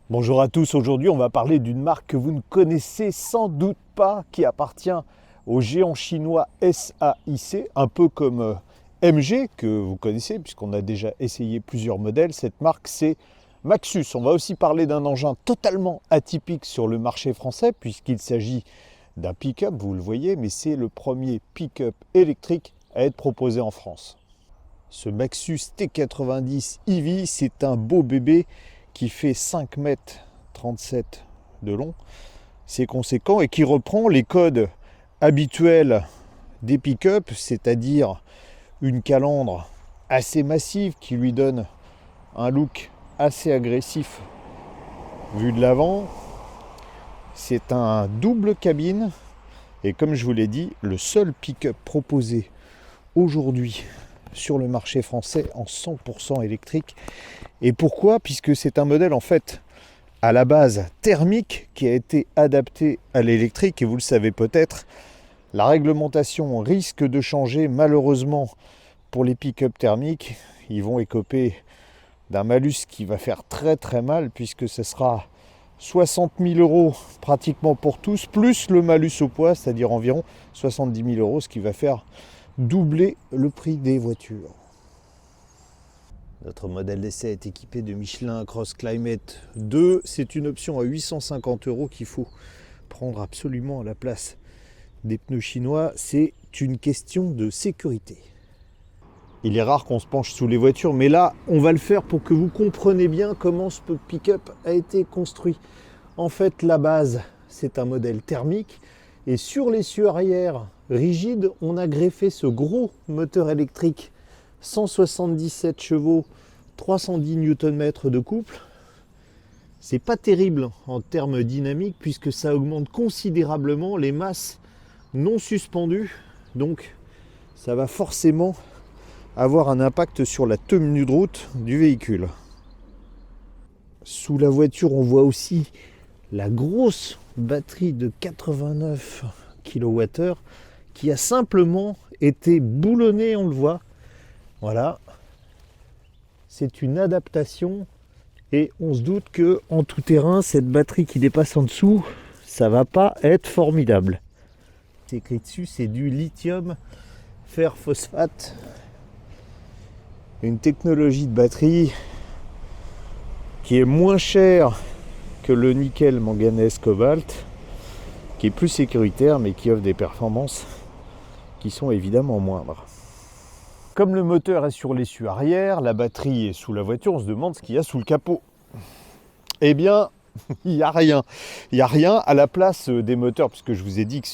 Bonjour à tous, aujourd'hui on va parler d'une marque que vous ne connaissez sans doute pas, qui appartient au géant chinois SAIC, un peu comme MG que vous connaissez puisqu'on a déjà essayé plusieurs modèles. Cette marque c'est Maxus. On va aussi parler d'un engin totalement atypique sur le marché français puisqu'il s'agit d'un pick-up, vous le voyez, mais c'est le premier pick-up électrique à être proposé en France. Ce Maxus T90 EV, c'est un beau bébé qui fait 5,37 m de long, c'est conséquent, et qui reprend les codes habituels des pick-up, c'est-à-dire une calandre assez massive qui lui donne un look assez agressif vu de l'avant. C'est un double cabine et comme je vous l'ai dit, le seul pick-up proposé aujourd'hui sur le marché français en 100% électrique. Et pourquoi? Puisque c'est un modèle en fait à la base thermique qui a été adapté à l'électrique, et vous le savez peut-être, la réglementation risque de changer malheureusement pour les pick-up thermiques. Ils vont écoper d'un malus qui va faire très très mal puisque ce sera 60 000 € pratiquement pour tous, plus le malus au poids, c'est-à-dire environ 70 000 €, ce qui va faire doubler le prix des voitures. Notre modèle d'essai est équipé de Michelin Cross Climate 2. C'est une option à 850 € qu'il faut prendre absolument à la place des pneus chinois. C'est une question de sécurité. Il est rare qu'on se penche sous les voitures, mais là, on va le faire pour que vous compreniez bien comment ce pick-up a été construit. En fait, la base, c'est un modèle thermique. Et sur l'essieu arrière rigide, on a greffé ce gros moteur électrique 177 chevaux, 310 Nm de couple. C'est pas terrible en termes dynamiques puisque ça augmente considérablement les masses non suspendues. Donc ça va forcément avoir un impact sur la tenue de route du véhicule. Sous la voiture, on voit aussi la grosse batterie de 89 kWh qui a simplement été boulonnée, on le voit. Voilà, c'est une adaptation et on se doute que en tout terrain, cette batterie qui dépasse en dessous, ça va pas être formidable. C'est écrit dessus, c'est du lithium fer phosphate, une technologie de batterie qui est moins chère que le nickel manganèse cobalt, qui est plus sécuritaire mais qui offre des performances qui sont évidemment moindres. Comme le moteur est sur l'essieu arrière, la batterie est sous la voiture, on se demande ce qu'il y a sous le capot. Eh bien, il n'y a rien. Il n'y a rien à la place des moteurs, puisque je vous ai dit que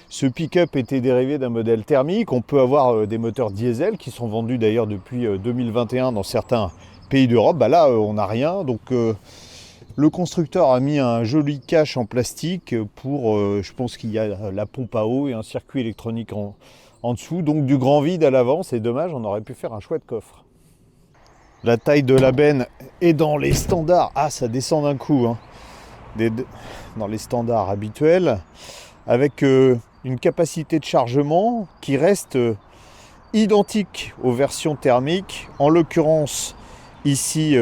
ce pick-up était dérivé d'un modèle thermique. On peut avoir des moteurs diesel qui sont vendus d'ailleurs depuis 2021 dans certains pays d'Europe. Bah là, on n'a rien. Donc, le constructeur a mis un joli cache en plastique pour, je pense qu'il y a la pompe à eau et un circuit électronique en dessous, donc du grand vide à l'avant. C'est dommage, on aurait pu faire un chouette coffre. La taille de la benne est dans les standards. Ah, ça descend d'un coup, hein. Dans les standards habituels, avec une capacité de chargement qui reste identique aux versions thermiques. En l'occurrence, ici,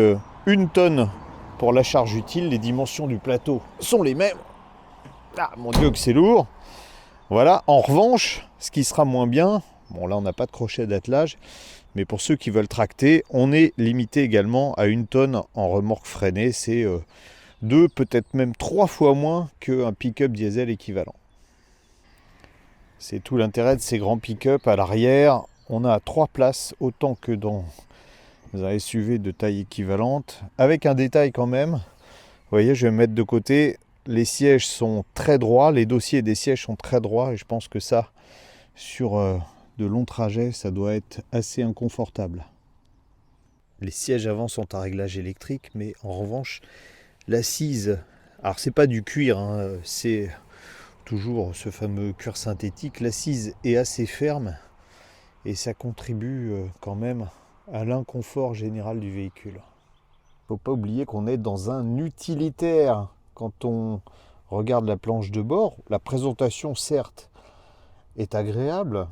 1 tonne pour la charge utile. Les dimensions du plateau sont les mêmes. Ah, mon Dieu que c'est lourd. Voilà, en revanche, ce qui sera moins bien, bon là on n'a pas de crochet d'attelage, mais pour ceux qui veulent tracter, on est limité également à 1 tonne en remorque freinée. C'est 2, peut-être même 3 fois moins qu'un pick-up diesel équivalent. C'est tout l'intérêt de ces grands pick-up. À l'arrière, on a 3 places, autant que dans un SUV de taille équivalente, avec un détail quand même. Vous voyez, je vais me mettre de côté. Les sièges sont très droits, les dossiers des sièges sont très droits et je pense que ça, sur de longs trajets, ça doit être assez inconfortable. Les sièges avant sont à réglage électrique, mais en revanche, l'assise, alors c'est pas du cuir, hein, c'est toujours ce fameux cuir synthétique, l'assise est assez ferme et ça contribue quand même à l'inconfort général du véhicule. Faut pas oublier qu'on est dans un utilitaire. Quand on regarde la planche de bord, la présentation certes est agréable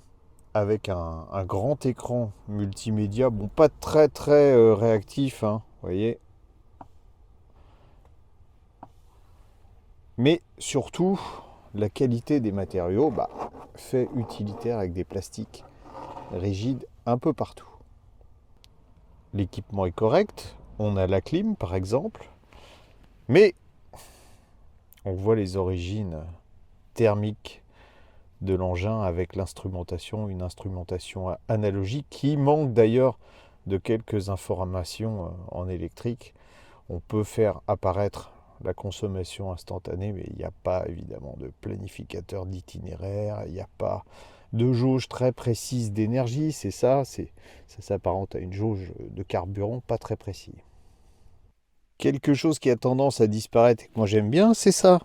avec un grand écran multimédia, bon pas très réactif, hein, vous voyez. Mais surtout, la qualité des matériaux fait utilitaire avec des plastiques rigides un peu partout. L'équipement est correct, on a la clim par exemple, mais on voit les origines thermiques de l'engin avec l'instrumentation, une instrumentation analogique qui manque d'ailleurs de quelques informations en électrique. On peut faire apparaître la consommation instantanée, mais il n'y a pas évidemment de planificateur d'itinéraire, il n'y a pas de jauge très précise d'énergie, ça s'apparente à une jauge de carburant pas très précis. Quelque chose qui a tendance à disparaître et que moi j'aime bien, c'est ça,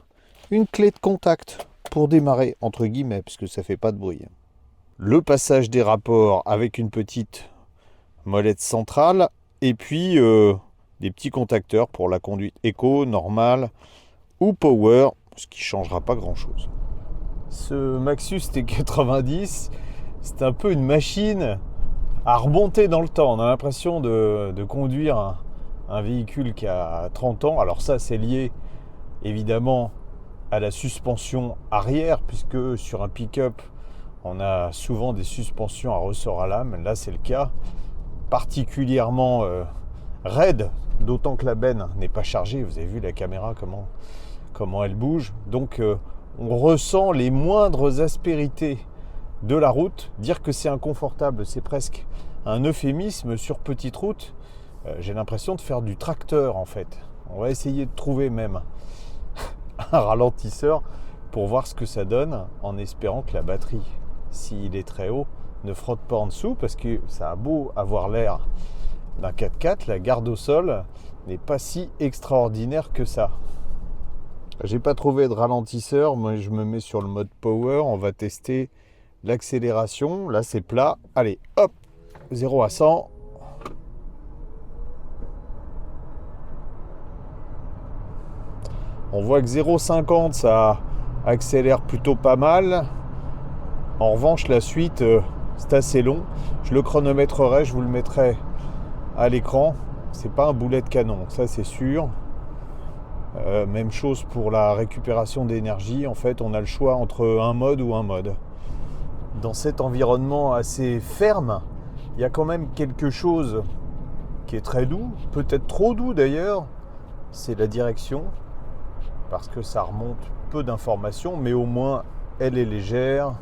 une clé de contact pour démarrer, entre guillemets, parce que ça fait pas de bruit. Le passage des rapports avec une petite molette centrale, et puis des petits contacteurs pour la conduite éco, normale ou power, ce qui ne changera pas grand-chose. Ce Maxus T90, c'est un peu une machine à remonter dans le temps. On a l'impression de conduire un véhicule qui a 30 ans. Alors ça, c'est lié évidemment à la suspension arrière, puisque sur un pick-up, on a souvent des suspensions à ressort à lame. Là, c'est le cas. Particulièrement raide, d'autant que la benne n'est pas chargée. Vous avez vu la caméra, comment elle bouge. Donc, on ressent les moindres aspérités de la route. Dire que c'est inconfortable, c'est presque un euphémisme sur petite route. J'ai l'impression de faire du tracteur, en fait. On va essayer de trouver même un ralentisseur pour voir ce que ça donne, en espérant que la batterie, s'il est très haut, ne frotte pas en dessous, parce que ça a beau avoir l'air d'un 4x4, la garde au sol n'est pas si extraordinaire que ça. J'ai pas trouvé de ralentisseur, moi je me mets sur le mode power, on va tester l'accélération, là c'est plat, allez hop, 0 à 100. On voit que 0,50 ça accélère plutôt pas mal. En revanche, la suite, c'est assez long. Je le chronométrerai, je vous le mettrai à l'écran. C'est pas un boulet de canon, ça c'est sûr. Même chose pour la récupération d'énergie. En fait, on a le choix entre un mode ou un mode. Dans cet environnement assez ferme, il y a quand même quelque chose qui est très doux, peut-être trop doux d'ailleurs. C'est la direction, parce que ça remonte peu d'informations, mais au moins elle est légère.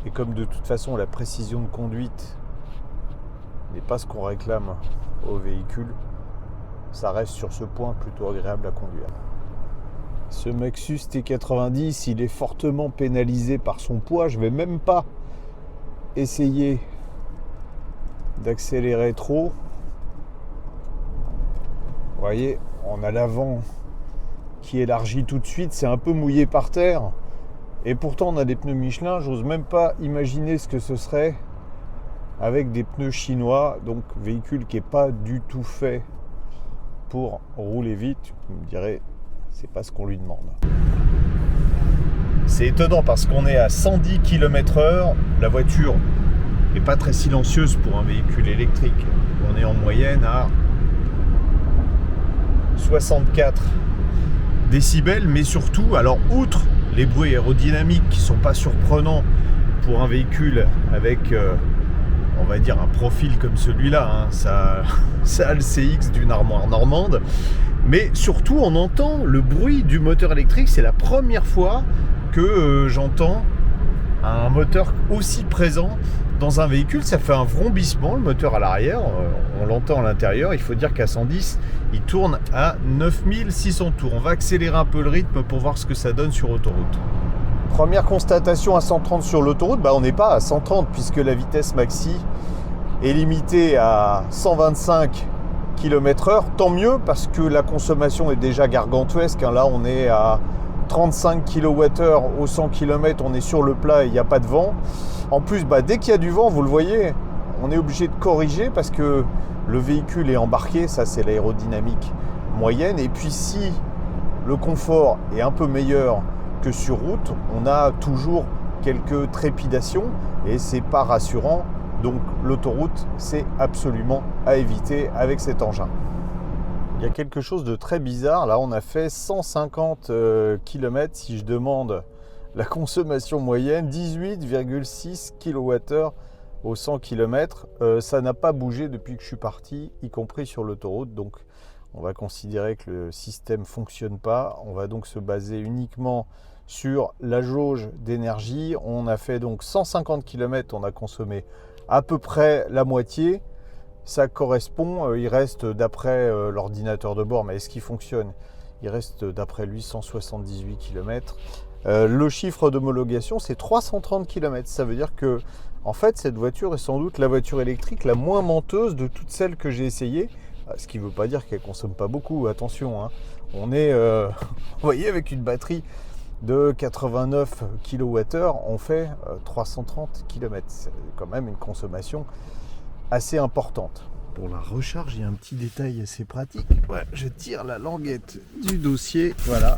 Et comme de toute façon la précision de conduite n'est pas ce qu'on réclame au véhicule, ça reste sur ce point plutôt agréable à conduire. Ce Maxus T90, il est fortement pénalisé par son poids. Je ne vais même pas essayer d'accélérer trop. Vous voyez, on a l'avant qui élargit tout de suite, c'est un peu mouillé par terre. Et pourtant on a des pneus Michelin, j'ose même pas imaginer ce que ce serait avec des pneus chinois, donc véhicule qui n'est pas du tout fait pour rouler vite. Vous me direz, c'est pas ce qu'on lui demande. C'est étonnant parce qu'on est à 110 km/h, la voiture n'est pas très silencieuse pour un véhicule électrique. On est en moyenne à 64 décibels, mais surtout, alors outre les bruits aérodynamiques qui ne sont pas surprenants pour un véhicule avec, on va dire, un profil comme celui-là, hein, ça a le CX d'une armoire normande, mais surtout on entend le bruit du moteur électrique. C'est la première fois que j'entends un moteur aussi présent dans un véhicule. Ça fait un vrombissement, le moteur à l'arrière, on l'entend à l'intérieur. Il faut dire qu'à 110, il tourne à 9600 tours. On va accélérer un peu le rythme pour voir ce que ça donne sur autoroute. Première constatation à 130 sur l'autoroute, on n'est pas à 130 puisque la vitesse maxi est limitée à 125 km/h. Tant mieux parce que la consommation est déjà gargantuesque. Là, on est à 35 kWh au 100 km, on est sur le plat et il n'y a pas de vent. En plus, dès qu'il y a du vent, vous le voyez, on est obligé de corriger parce que le véhicule est embarqué, ça c'est l'aérodynamique moyenne. Et puis si le confort est un peu meilleur que sur route, on a toujours quelques trépidations et c'est pas rassurant. Donc l'autoroute, c'est absolument à éviter avec cet engin. Il y a quelque chose de très bizarre. Là, on a fait 150 km. Si je demande la consommation moyenne, 18,6 kWh au 100 km. Ça n'a pas bougé depuis que je suis parti, y compris sur l'autoroute. Donc, on va considérer que le système ne fonctionne pas. On va donc se baser uniquement sur la jauge d'énergie. On a fait donc 150 km. On a consommé à peu près la moitié. Ça correspond, il reste d'après l'ordinateur de bord, mais est-ce qu'il fonctionne? Il reste d'après lui 178 km. Le chiffre d'homologation, c'est 330 km. Ça veut dire que, en fait, cette voiture est sans doute la voiture électrique la moins menteuse de toutes celles que j'ai essayées. Ce qui ne veut pas dire qu'elle ne consomme pas beaucoup, attention. Hein. On est, vous voyez, avec une batterie de 89 kWh, on fait 330 km. C'est quand même une consommation assez importante. Pour la recharge, il y a un petit détail assez pratique. Ouais, je tire la languette du dossier, voilà.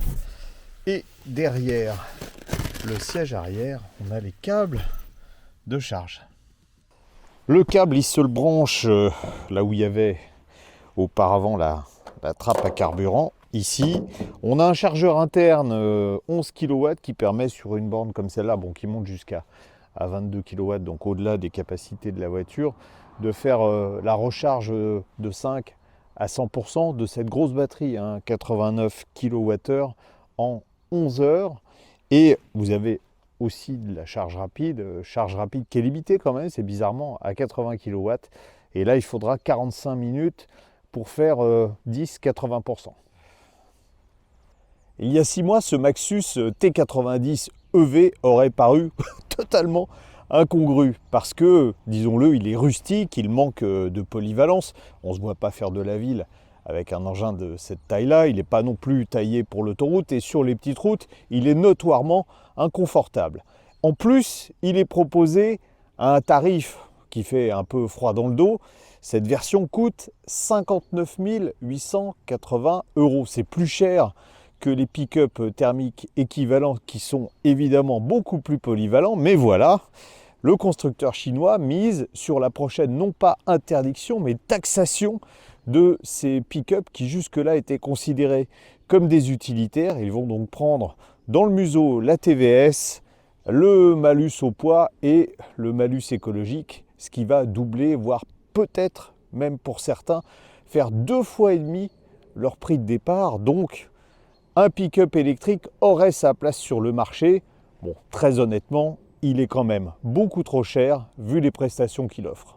Et derrière le siège arrière, on a les câbles de charge. Le câble, il se le branche là où il y avait auparavant la trappe à carburant. Ici, on a un chargeur interne 11 kW qui permet sur une borne comme celle-là, bon, qui monte jusqu'à 22 kW, donc au-delà des capacités de la voiture, de faire la recharge de 5 à 100% de cette grosse batterie, 89 kWh en 11 heures. Et vous avez aussi de la charge rapide qui est limitée quand même, c'est bizarrement à 80 kW. Et là, il faudra 45 minutes pour faire 10-80%. Il y a 6 mois, ce Maxus T90 EV aurait paru totalement incongru parce que, disons-le, il est rustique, il manque de polyvalence. On ne se voit pas faire de la ville avec un engin de cette taille-là. Il n'est pas non plus taillé pour l'autoroute et sur les petites routes, il est notoirement inconfortable. En plus, il est proposé à un tarif qui fait un peu froid dans le dos. Cette version coûte 59 880 €. C'est plus cher que les pick-up thermiques équivalents qui sont évidemment beaucoup plus polyvalents. Mais voilà, le constructeur chinois mise sur la prochaine, non pas interdiction, mais taxation de ces pick-up qui jusque-là étaient considérés comme des utilitaires. Ils vont donc prendre dans le museau la TVS, le malus au poids et le malus écologique, ce qui va doubler, voire peut-être même pour certains, faire 2,5 fois leur prix de départ. Donc, un pick-up électrique aurait sa place sur le marché. Bon, très honnêtement, il est quand même beaucoup trop cher vu les prestations qu'il offre.